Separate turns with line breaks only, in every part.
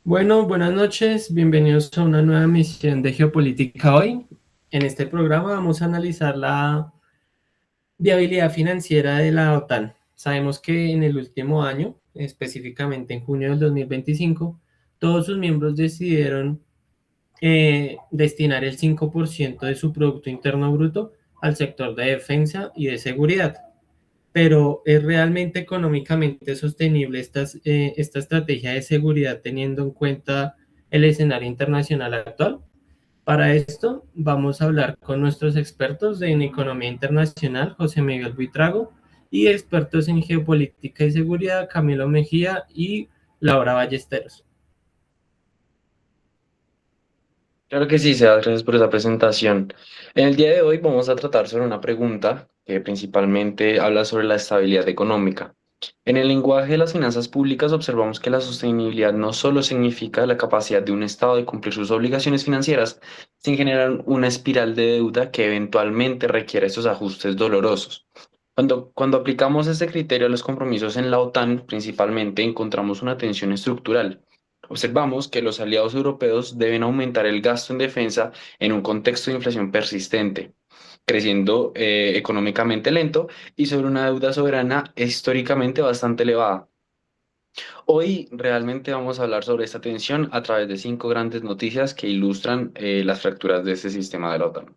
Bueno, buenas noches, bienvenidos a una nueva emisión de Geopolítica hoy. En este programa vamos a analizar la viabilidad financiera de la OTAN. Sabemos que en el último año, específicamente en junio del 2025, todos sus miembros decidieron destinar el 5% de su Producto Interno Bruto al sector de defensa y de seguridad. Pero ¿es realmente económicamente sostenible esta estrategia de seguridad teniendo en cuenta el escenario internacional actual? Para esto vamos a hablar con nuestros expertos en economía internacional, José Miguel Buitrago, y expertos en geopolítica y seguridad, Camilo Mejía y Laura Ballesteros.
Claro que sí, Sebas, gracias por esa presentación. En el día de hoy vamos a tratar sobre una pregunta que principalmente habla sobre la estabilidad económica. En el lenguaje de las finanzas públicas observamos que la sostenibilidad no solo significa la capacidad de un Estado de cumplir sus obligaciones financieras, sin generar una espiral de deuda que eventualmente requiere esos ajustes dolorosos. Cuando aplicamos este criterio a los compromisos en la OTAN, principalmente encontramos una tensión estructural. Observamos que los aliados europeos deben aumentar el gasto en defensa en un contexto de inflación persistente, creciendo económicamente lento y sobre una deuda soberana históricamente bastante elevada. Hoy realmente vamos a hablar sobre esta tensión a través de cinco grandes noticias que ilustran las fracturas de este sistema de la OTAN.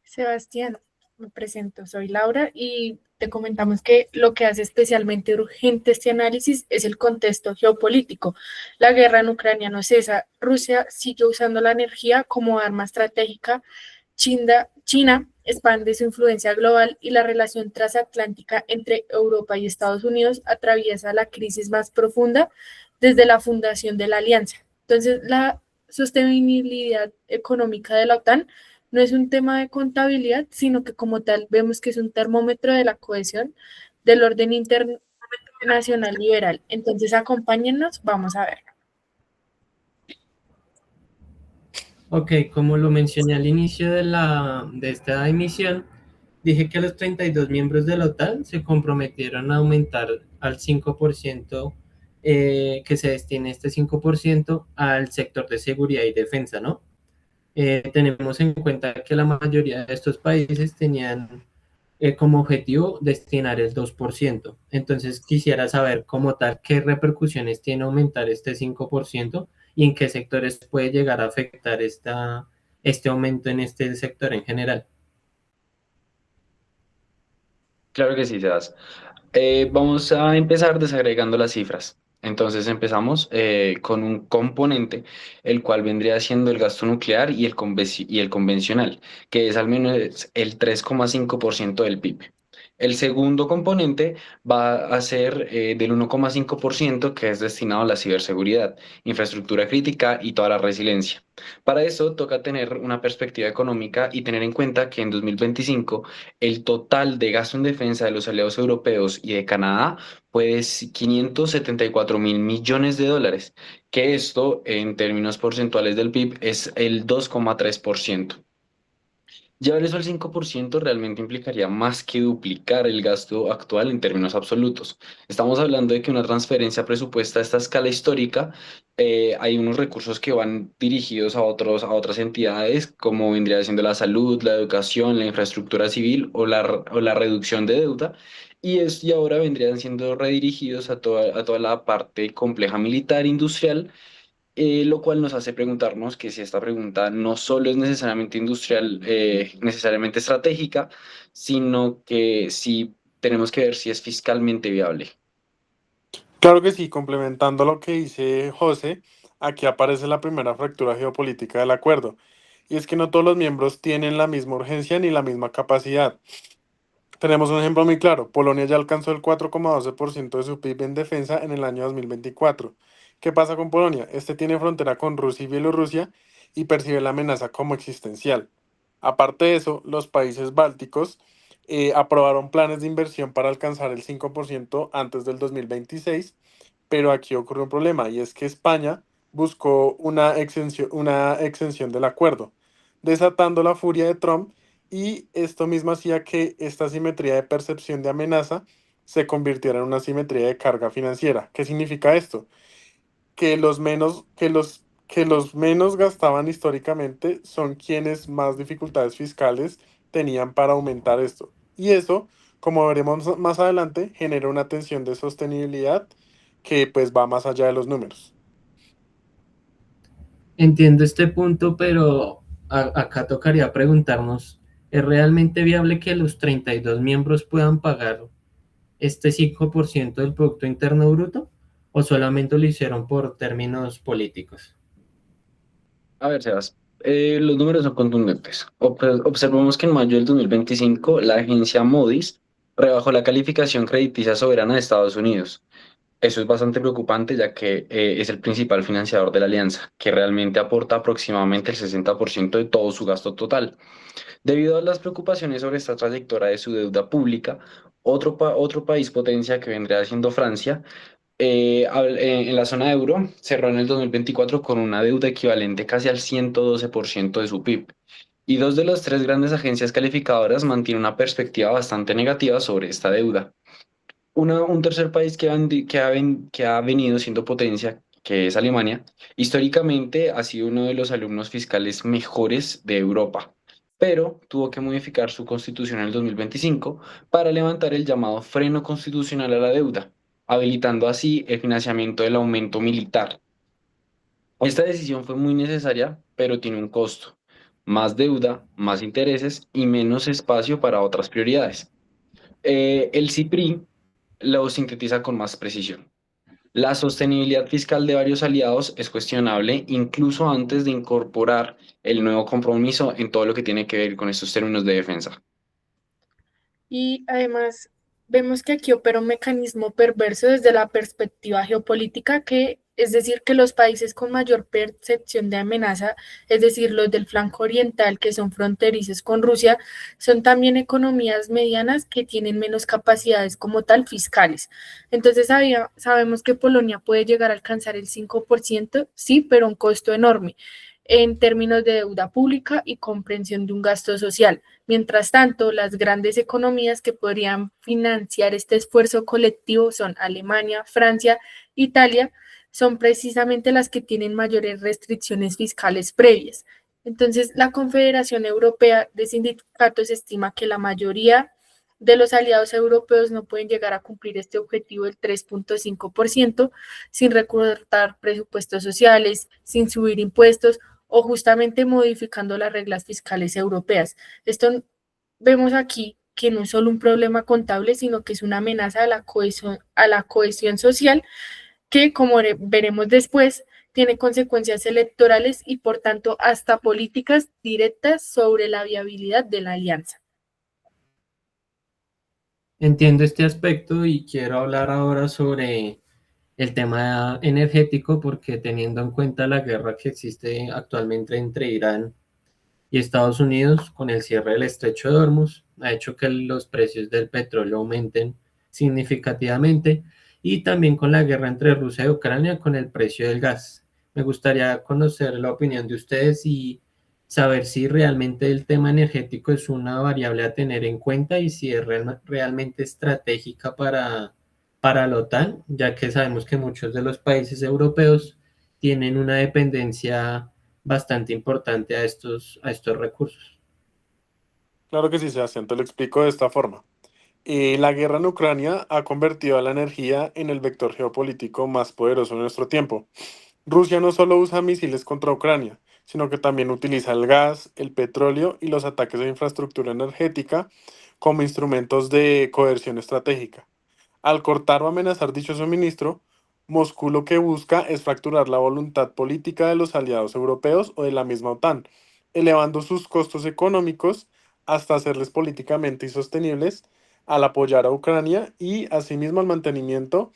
Sebastián, me presento, soy Laura y te comentamos que lo que hace especialmente urgente este análisis es el contexto geopolítico. La guerra en Ucrania no cesa, Rusia sigue usando la energía como arma estratégica, China expande su influencia global y la relación transatlántica entre Europa y Estados Unidos atraviesa la crisis más profunda desde la fundación de la alianza. Entonces, la sostenibilidad económica de la OTAN no es un tema de contabilidad, sino que como tal vemos que es un termómetro de la cohesión del orden internacional liberal. Entonces, acompáñennos, vamos a ver.
Ok, como lo mencioné al inicio de esta emisión, dije que los 32 miembros de la OTAN se comprometieron a aumentar al 5%, que se destine este 5% al sector de seguridad y defensa, ¿no? Tenemos en cuenta que la mayoría de estos países tenían como objetivo destinar el 2%. Entonces quisiera saber como tal qué repercusiones tiene aumentar este 5% y en qué sectores puede llegar a afectar este aumento en este sector en general.
Claro que sí, Sebas. Vamos a empezar desagregando las cifras. Entonces empezamos con un componente, el cual vendría siendo el gasto nuclear y el convencional, que es al menos el 3,5% del PIB. El segundo componente va a ser del 1,5% que es destinado a la ciberseguridad, infraestructura crítica y toda la resiliencia. Para eso toca tener una perspectiva económica y tener en cuenta que en 2025 el total de gasto en defensa de los aliados europeos y de Canadá fue de 574.000 millones de dólares, que esto en términos porcentuales del PIB es el 2,3%. Llevar eso al 5% realmente implicaría más que duplicar el gasto actual en términos absolutos. Estamos hablando de que una transferencia presupuesta a esta escala histórica, hay unos recursos que van dirigidos a otras entidades, como vendría siendo la salud, la educación, la infraestructura civil o la reducción de deuda, y ahora vendrían siendo redirigidos a toda la parte compleja militar, industrial, lo cual nos hace preguntarnos que si esta pregunta no solo es necesariamente industrial, necesariamente estratégica, sino que si tenemos que ver si es fiscalmente viable.
Claro que sí, complementando lo que dice José, aquí aparece la primera fractura geopolítica del acuerdo, y es que no todos los miembros tienen la misma urgencia ni la misma capacidad. Tenemos un ejemplo muy claro, Polonia ya alcanzó el 4,12% de su PIB en defensa en el año 2024. ¿Qué pasa con Polonia? Este tiene frontera con Rusia y Bielorrusia y percibe la amenaza como existencial. Aparte de eso, los países bálticos aprobaron planes de inversión para alcanzar el 5% antes del 2026, pero aquí ocurre un problema y es que España buscó una exención del acuerdo, desatando la furia de Trump y esto mismo hacía que esta simetría de percepción de amenaza se convirtiera en una simetría de carga financiera. ¿Qué significa esto? Que los menos gastaban históricamente son quienes más dificultades fiscales tenían para aumentar esto. Y eso, como veremos más adelante, genera una tensión de sostenibilidad que pues va más allá de los números.
Entiendo este punto, pero acá tocaría preguntarnos, ¿es realmente viable que los 32 miembros puedan pagar este 5% del Producto Interno Bruto? ¿O solamente lo hicieron por términos políticos?
A ver, Sebas, los números son contundentes. Observamos que en mayo del 2025 la agencia Moody's rebajó la calificación crediticia soberana de Estados Unidos. Eso es bastante preocupante ya que es el principal financiador de la alianza, que realmente aporta aproximadamente el 60% de todo su gasto total. Debido a las preocupaciones sobre esta trayectoria de su deuda pública, otro país potencia que vendría siendo Francia, en la zona euro cerró en el 2024 con una deuda equivalente casi al 112% de su PIB. Y dos de las tres grandes agencias calificadoras mantienen una perspectiva bastante negativa sobre esta deuda. Un tercer país que ha venido siendo potencia, que es Alemania, históricamente ha sido uno de los alumnos fiscales mejores de Europa, pero tuvo que modificar su constitución en el 2025 para levantar el llamado freno constitucional a la deuda, habilitando así el financiamiento del aumento militar. Esta decisión fue muy necesaria, pero tiene un costo: más deuda, más intereses y menos espacio para otras prioridades. El CIPRI lo sintetiza con más precisión. La sostenibilidad fiscal de varios aliados es cuestionable incluso antes de incorporar el nuevo compromiso en todo lo que tiene que ver con estos términos de defensa.
Y además vemos que aquí opera un mecanismo perverso desde la perspectiva geopolítica, que es decir, que los países con mayor percepción de amenaza, es decir, los del flanco oriental que son fronterizos con Rusia, son también economías medianas que tienen menos capacidades como tal fiscales. Entonces sabemos que Polonia puede llegar a alcanzar el 5%, sí, pero a un costo enorme en términos de deuda pública y comprensión de un gasto social. Mientras tanto, las grandes economías que podrían financiar este esfuerzo colectivo son Alemania, Francia, Italia, son precisamente las que tienen mayores restricciones fiscales previas. Entonces, la Confederación Europea de Sindicatos estima que la mayoría de los aliados europeos no pueden llegar a cumplir este objetivo del 3,5% sin recortar presupuestos sociales, sin subir impuestos o justamente modificando las reglas fiscales europeas. Esto vemos aquí que no es solo un problema contable, sino que es una amenaza a la cohesión social que, como veremos después, tiene consecuencias electorales y, por tanto, hasta políticas directas sobre la viabilidad de la alianza.
Entiendo este aspecto y quiero hablar ahora sobre el tema energético porque teniendo en cuenta la guerra que existe actualmente entre Irán y Estados Unidos con el cierre del estrecho de Hormuz, ha hecho que los precios del petróleo aumenten significativamente y también con la guerra entre Rusia y Ucrania con el precio del gas. Me gustaría conocer la opinión de ustedes y saber si realmente el tema energético es una variable a tener en cuenta y si es realmente estratégica para la OTAN, ya que sabemos que muchos de los países europeos tienen una dependencia bastante importante a estos recursos.
Claro que sí, Sebastián, te lo explico de esta forma. La guerra en Ucrania ha convertido a la energía en el vector geopolítico más poderoso de nuestro tiempo. Rusia no solo usa misiles contra Ucrania, sino que también utiliza el gas, el petróleo y los ataques a infraestructura energética como instrumentos de coerción estratégica. Al cortar o amenazar dicho suministro, Moscú lo que busca es fracturar la voluntad política de los aliados europeos o de la misma OTAN, elevando sus costos económicos hasta hacerles políticamente insostenibles al apoyar a Ucrania y asimismo al mantenimiento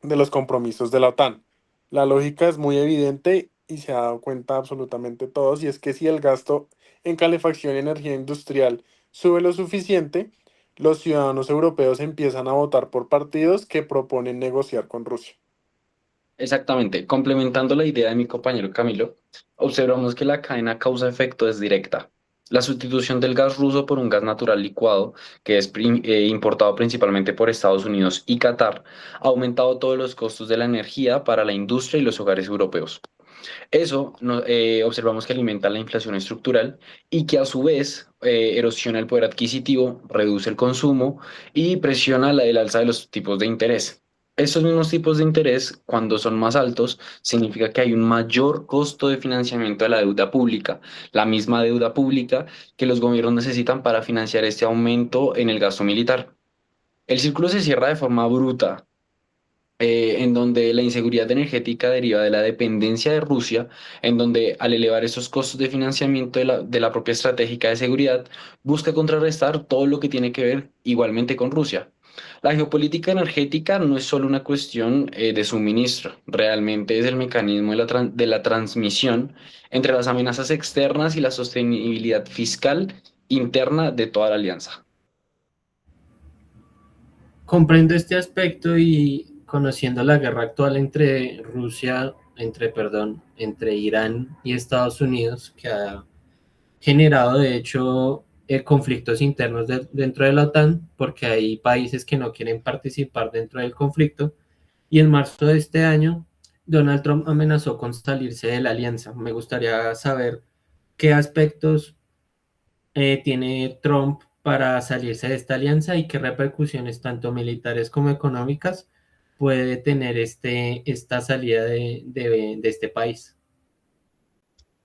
de los compromisos de la OTAN. La lógica es muy evidente y se ha dado cuenta absolutamente todos, y es que si el gasto en calefacción y energía industrial sube lo suficiente, los ciudadanos europeos empiezan a votar por partidos que proponen negociar con Rusia.
Exactamente, complementando la idea de mi compañero Camilo, observamos que la cadena causa-efecto es directa. La sustitución del gas ruso por un gas natural licuado, que es importado principalmente por Estados Unidos y Qatar, ha aumentado todos los costos de la energía para la industria y los hogares europeos. Eso observamos que alimenta la inflación estructural y que a su vez erosiona el poder adquisitivo, reduce el consumo y presiona el alza de los tipos de interés. Estos mismos tipos de interés, cuando son más altos, significa que hay un mayor costo de financiamiento de la deuda pública, la misma deuda pública que los gobiernos necesitan para financiar este aumento en el gasto militar. El círculo se cierra de forma bruta, en donde la inseguridad energética deriva de la dependencia de Rusia, en donde al elevar esos costos de financiamiento de la propia estratégica de seguridad, busca contrarrestar todo lo que tiene que ver igualmente con Rusia. La geopolítica energética no es solo una cuestión de suministro, realmente es el mecanismo de la transmisión entre las amenazas externas y la sostenibilidad fiscal interna de toda la alianza.
Comprendo este aspecto y conociendo la guerra actual entre Irán y Estados Unidos, que ha generado de hecho conflictos internos dentro de la OTAN, porque hay países que no quieren participar dentro del conflicto, y en marzo de este año, Donald Trump amenazó con salirse de la alianza. Me gustaría saber qué aspectos tiene Trump para salirse de esta alianza y qué repercusiones tanto militares como económicas puede tener esta salida de este país.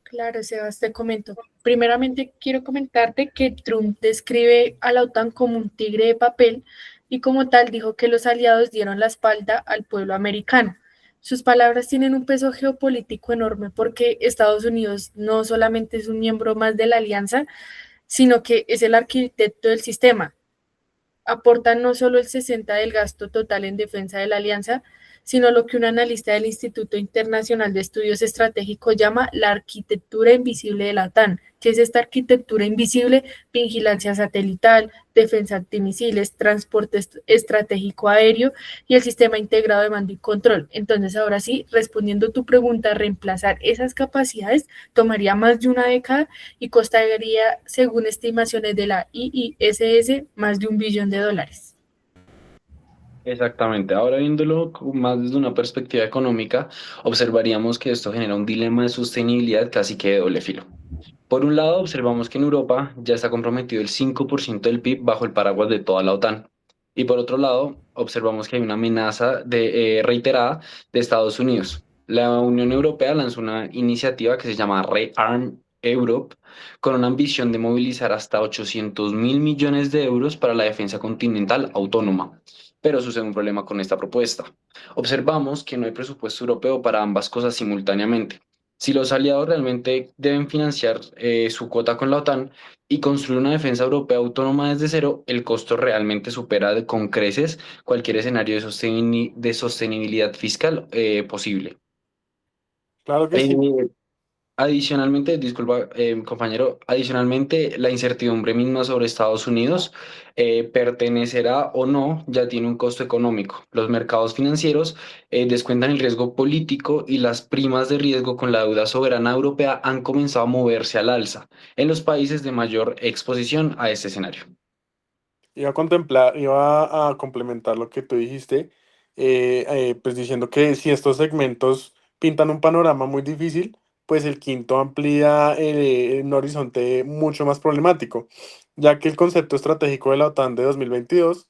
Claro, Sebas, te comento. Primeramente, quiero comentarte que Trump describe a la OTAN como un tigre de papel y como tal dijo que los aliados dieron la espalda al pueblo americano. Sus palabras tienen un peso geopolítico enorme porque Estados Unidos no solamente es un miembro más de la alianza, sino que es el arquitecto del sistema. Aporta no solo el 60% del gasto total en defensa de la alianza, sino lo que un analista del Instituto Internacional de Estudios Estratégicos llama la arquitectura invisible de la OTAN, que es esta arquitectura invisible: vigilancia satelital, defensa antimisiles, transporte estratégico aéreo y el sistema integrado de mando y control. Entonces, ahora sí, respondiendo a tu pregunta, reemplazar esas capacidades tomaría más de una década y costaría, según estimaciones de la IISS, más de $1 billón.
Exactamente. Ahora viéndolo más desde una perspectiva económica, observaríamos que esto genera un dilema de sostenibilidad casi que de doble filo. Por un lado, observamos que en Europa ya está comprometido el 5% del PIB bajo el paraguas de toda la OTAN. Y por otro lado, observamos que hay una amenaza reiterada de Estados Unidos. La Unión Europea lanzó una iniciativa que se llama Rearm Europe, con una ambición de movilizar hasta 800.000 millones de euros para la defensa continental autónoma. Pero sucede un problema con esta propuesta. Observamos que no hay presupuesto europeo para ambas cosas simultáneamente. Si los aliados realmente deben financiar su cuota con la OTAN y construir una defensa europea autónoma desde cero, el costo realmente supera con creces cualquier escenario de sostenibilidad fiscal posible.
Claro que sí.
Eh, Adicionalmente, disculpa, compañero, adicionalmente, la incertidumbre misma sobre Estados Unidos pertenecerá o no, ya tiene un costo económico. Los mercados financieros descuentan el riesgo político y las primas de riesgo con la deuda soberana europea han comenzado a moverse al alza en los países de mayor exposición a este escenario.
Iba a complementar lo que tú dijiste, pues diciendo que si estos segmentos pintan un panorama muy difícil, pues el quinto amplía un horizonte mucho más problemático, ya que el concepto estratégico de la OTAN de 2022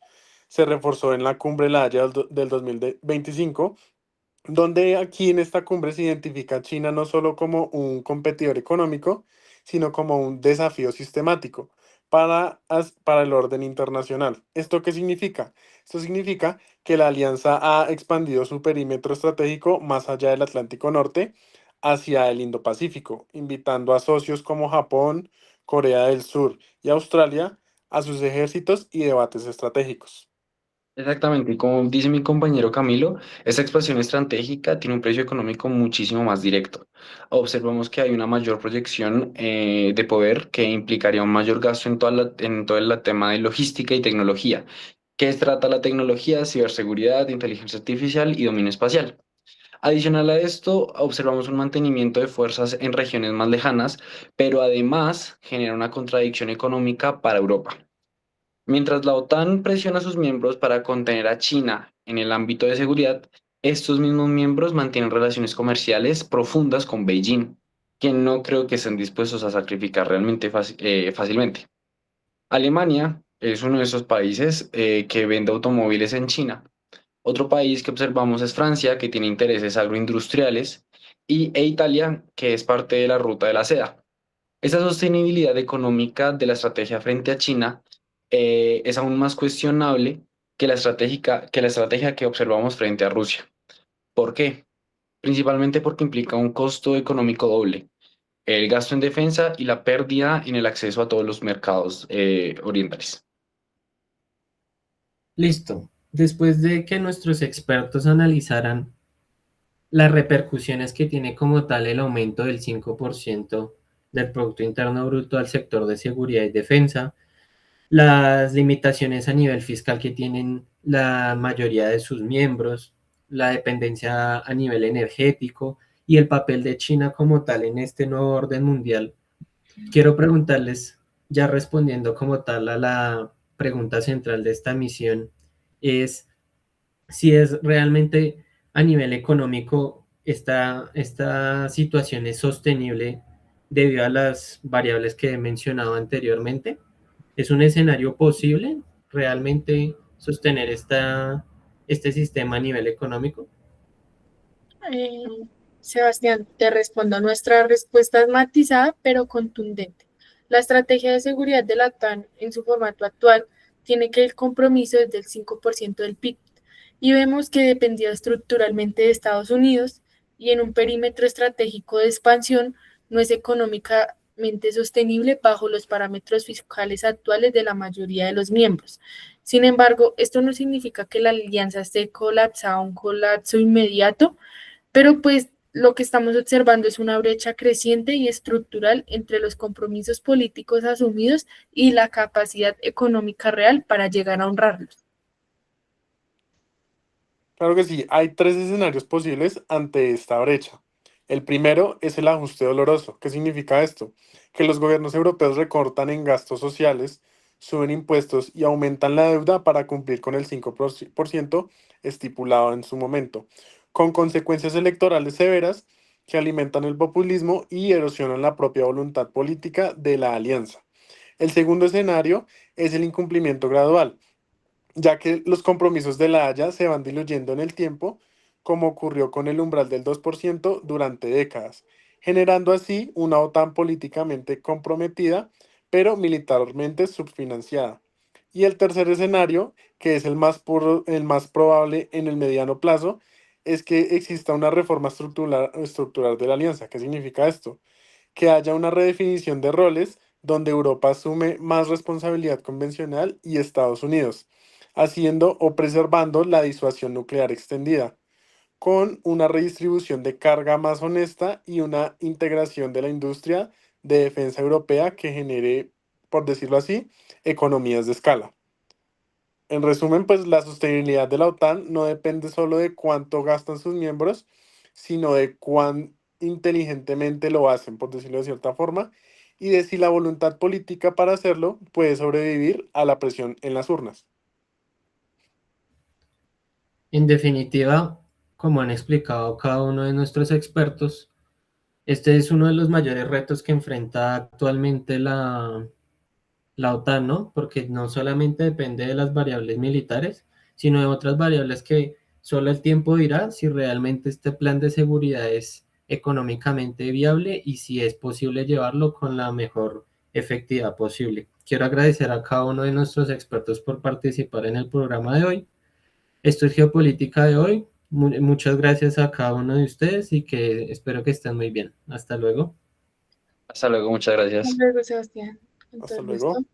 se reforzó en la cumbre de La Haya del 2025, donde aquí en esta cumbre se identifica a China no solo como un competidor económico, sino como un desafío sistemático para el orden internacional. ¿Esto qué significa? Esto significa que la alianza ha expandido su perímetro estratégico más allá del Atlántico Norte hacia el Indo-Pacífico, invitando a socios como Japón, Corea del Sur y Australia a sus ejércitos y debates estratégicos.
Exactamente, y como dice mi compañero Camilo, esta expansión estratégica tiene un precio económico muchísimo más directo. Observamos que hay una mayor proyección de poder que implicaría un mayor gasto en todo el tema de logística y tecnología. ¿Qué trata la tecnología? Ciberseguridad, inteligencia artificial y dominio espacial. Adicional a esto, observamos un mantenimiento de fuerzas en regiones más lejanas, pero además genera una contradicción económica para Europa. Mientras la OTAN presiona a sus miembros para contener a China en el ámbito de seguridad, estos mismos miembros mantienen relaciones comerciales profundas con Beijing, que no creo que estén dispuestos a sacrificar realmente fácilmente. Alemania es uno de esos países que vende automóviles en China. Otro país que observamos es Francia, que tiene intereses agroindustriales, e Italia, que es parte de la ruta de la seda. Esa sostenibilidad económica de la estrategia frente a China es aún más cuestionable que la estrategia que observamos frente a Rusia. ¿Por qué? Principalmente porque implica un costo económico doble, el gasto en defensa y la pérdida en el acceso a todos los mercados orientales.
Listo. Después de que nuestros expertos analizaran las repercusiones que tiene como tal el aumento del 5% del Producto Interno Bruto al sector de seguridad y defensa, las limitaciones a nivel fiscal que tienen la mayoría de sus miembros, la dependencia a nivel energético y el papel de China como tal en este nuevo orden mundial. Quiero preguntarles, ya respondiendo como tal a la pregunta central de esta misión, es si es realmente a nivel económico esta situación es sostenible debido a las variables que he mencionado anteriormente. ¿Es un escenario posible realmente sostener este sistema a nivel económico?
Eh, Sebastián, te respondo. Nuestra respuesta es matizada pero contundente. La estrategia de seguridad de la OTAN en su formato actual tiene que el compromiso es del 5% del PIB y vemos que dependía estructuralmente de Estados Unidos y en un perímetro estratégico de expansión no es económicamente sostenible bajo los parámetros fiscales actuales de la mayoría de los miembros. Sin embargo, esto no significa que la alianza esté colapsada, un colapso inmediato, pero pues lo que estamos observando es una brecha creciente y estructural entre los compromisos políticos asumidos y la capacidad económica real para llegar a honrarlos.
Claro que sí, hay tres escenarios posibles ante esta brecha. El primero es el ajuste doloroso. ¿Qué significa esto? Que los gobiernos europeos recortan en gastos sociales, suben impuestos y aumentan la deuda para cumplir con el 5% estipulado en su momento, con consecuencias electorales severas que alimentan el populismo y erosionan la propia voluntad política de la alianza. El segundo escenario es el incumplimiento gradual, ya que los compromisos de la Haya se van diluyendo en el tiempo, como ocurrió con el umbral del 2% durante décadas, generando así una OTAN políticamente comprometida, pero militarmente subfinanciada. Y el tercer escenario, que es el más probable en el mediano plazo, es que exista una reforma estructural de la alianza. ¿Qué significa esto? Que haya una redefinición de roles donde Europa asume más responsabilidad convencional y Estados Unidos, haciendo o preservando la disuasión nuclear extendida, con una redistribución de carga más honesta y una integración de la industria de defensa europea que genere, por decirlo así, economías de escala. En resumen, pues la sostenibilidad de la OTAN no depende solo de cuánto gastan sus miembros, sino de cuán inteligentemente lo hacen, por decirlo de cierta forma, y de si la voluntad política para hacerlo puede sobrevivir a la presión en las urnas.
En definitiva, como han explicado cada uno de nuestros expertos, este es uno de los mayores retos que enfrenta actualmente la OTAN, ¿no? Porque no solamente depende de las variables militares, sino de otras variables que solo el tiempo dirá si realmente este plan de seguridad es económicamente viable y si es posible llevarlo con la mejor efectividad posible. Quiero agradecer a cada uno de nuestros expertos por participar en el programa de hoy. Esto es Geopolítica de hoy. Muchas gracias a cada uno de ustedes y que espero que estén muy bien. Hasta luego.
Hasta luego, muchas
Hasta
gracias.
luego, Sebastián. Con todo
Hasta
el gusto.
luego.